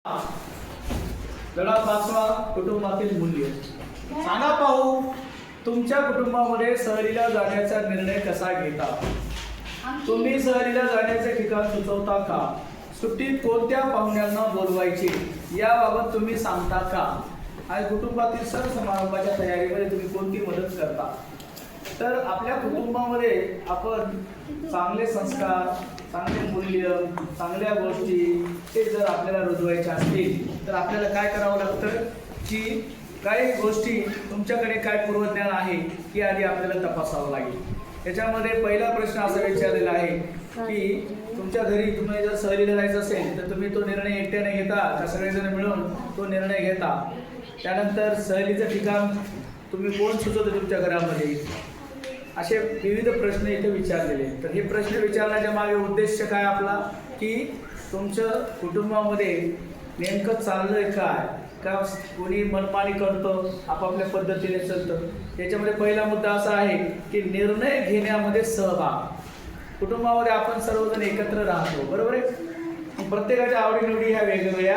धडा 5वा कुटुंबातील मूल्य. सांगा पाहू, तुमच्या कुटुंबामध्ये सहलीला जाण्याचा निर्णय कसा घेता? तुम्ही सहलीला जाण्याचे ठिकाण सुचवता का? सुट्टीत कोणत्या पाहुण्यांना बोलवायचे याबाबत तुम्ही सांगता का? आणि कुटुंबातील सण समारंभाच्या तयारीमध्ये तुम्ही कोणती मदत करता? तर आपल्या कुटुंबामध्ये आपण चांगले संस्कार, चांगले मूल्य, चांगल्या गोष्टी ते जर आपल्याला रुजवायच्या असतील तर आपल्याला काय करावं लागतं की काही गोष्टी तुमच्याकडे काय पूर्वज्ञान आहे की आधी आपल्याला तपासावं लागेल. त्याच्यामध्ये पहिला प्रश्न असा विचारलेला आहे की तुमच्या घरी तुम्ही जर सहलीला जायचं असेल तर तुम्ही तो निर्णय एकट्याने घेता का सगळेजण मिळून तो निर्णय घेता? त्यानंतर सहलीचं ठिकाण तुम्ही कोण सुचवतं तुमच्या घरामध्ये? असे विविध प्रश्न इथे विचारलेले आहेत. तर हे प्रश्न विचारण्याच्या मागे उद्देश काय आपला की तुमचं कुटुंबामध्ये नेमकं चाललंय काय, का कोणी मनमानी करतं, आपापल्या पद्धतीने चालतं. त्याच्यामध्ये पहिला मुद्दा असा आहे की निर्णय घेण्यामध्ये सहभाग. कुटुंबामध्ये आपण सर्वजण एकत्र राहतो, बरोबर आहे. प्रत्येकाच्या आवडीनिवडी ह्या वेगवेगळ्या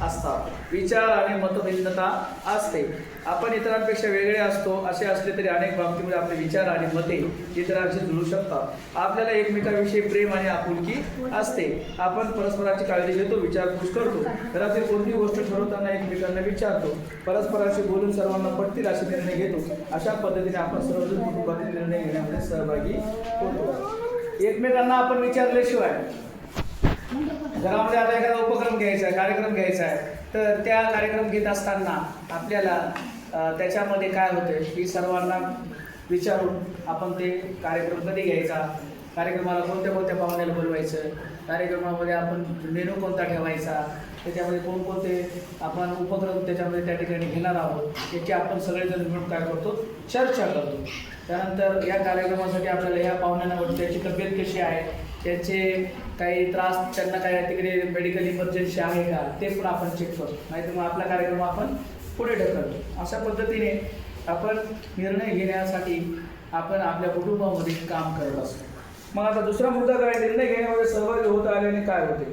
असतात, विचार आणि मतभिन्नता असते. आपण इतरांपेक्षा वेगळे असतो, असे असले तरी अनेक बाबतीमध्ये आपले विचार आणि मते इतरांशी जुळू शकतात. आपल्याला एकमेकांविषयी प्रेम आणि आपुलकी असते. आपण परस्परांची काळजी घेतो, विचारपूस करतो. घरातील कोणती गोष्ट ठरवताना एकमेकांना विचारतो, परस्परांशी बोलून सर्वांना पटतील असे निर्णय घेतो. अशा पद्धतीने आपण सर्वजण कुटुंबातील निर्णय घेण्यामध्ये सहभागी होतो. एकमेकांना आपण विचारल्याशिवाय घरामध्ये आता एखादा उपक्रम घ्यायचा आहे, कार्यक्रम घ्यायचा आहे, तर त्या कार्यक्रम घेत असताना आपल्याला त्याच्यामध्ये काय होतं की सर्वांना विचारून आपण ते कार्यक्रम कधी घ्यायचा, कार्यक्रमाला कोणत्या कोणत्या पाहुण्याला बोलवायचं, कार्यक्रमामध्ये आपण मेनू कोणता ठेवायचा, त्याच्यामध्ये कोणकोणते आपण उपक्रम त्याच्यामध्ये त्या ठिकाणी घेणार आहोत याची आपण सगळेजण मिळून काय करतो, चर्चा करतो. त्यानंतर या कार्यक्रमासाठी आपल्याला ह्या पाहुण्यांना त्याची तब्येत कशी आहे, त्याचे काही त्रास, त्यांना काय तिकडे मेडिकल इमर्जन्सी आहे का, ते पण आपण चेक करतो. नाहीतर मग आपला कार्यक्रम आपण पुढे ढकलतो. अशा पद्धतीने आपण निर्णय घेण्यासाठी आपण आपल्या कुटुंबामध्ये काम करत असतो. मग आता दुसरा मुद्दा काय, निर्णय घेण्यामध्ये सहभागी होत आल्याने काय होते?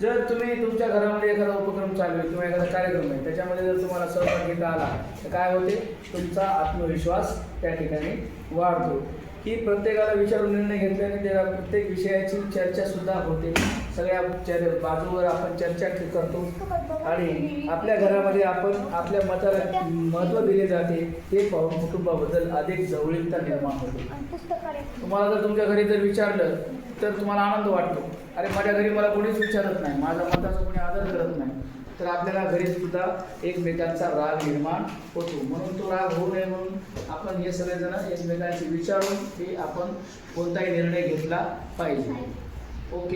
जर तुम्ही तुमच्या घरामध्ये एखादा उपक्रम चालू आहे किंवा एखादा कार्यक्रम आहे, त्याच्यामध्ये जर तुम्हाला सहभाग घेता आला तर काय होते, तुमचा आत्मविश्वास त्या ठिकाणी वाढतो. की प्रत्येकाला विचारून निर्णय घेतल्याने त्याला प्रत्येक विषयाची चर्चा सुद्धा होते. सगळ्या बाजूवर आपण चर्चा करतो आणि आपल्या घरामध्ये आपण आपल्या मताला महत्त्व दिले जाते. हे पाहून कुटुंबाबद्दल अधिक जवळीकता निर्माण होते. तुम्हाला जर तुमच्या घरी जर विचारलं तर तुम्हाला आनंद वाटतो. अरे माझ्या घरी मला कोणीच विचारत नाही, माझ्या मताचा कोणी आदर करत नाही, तर आपल्याला घरी सुद्धा एकमेकांचा राग निर्माण होतो. म्हणून तो राग होऊ नये म्हणून आपण हे सगळेजण एकमेकांशी विचारून हे आपण कोणताही निर्णय घेतला पाहिजे. ओके.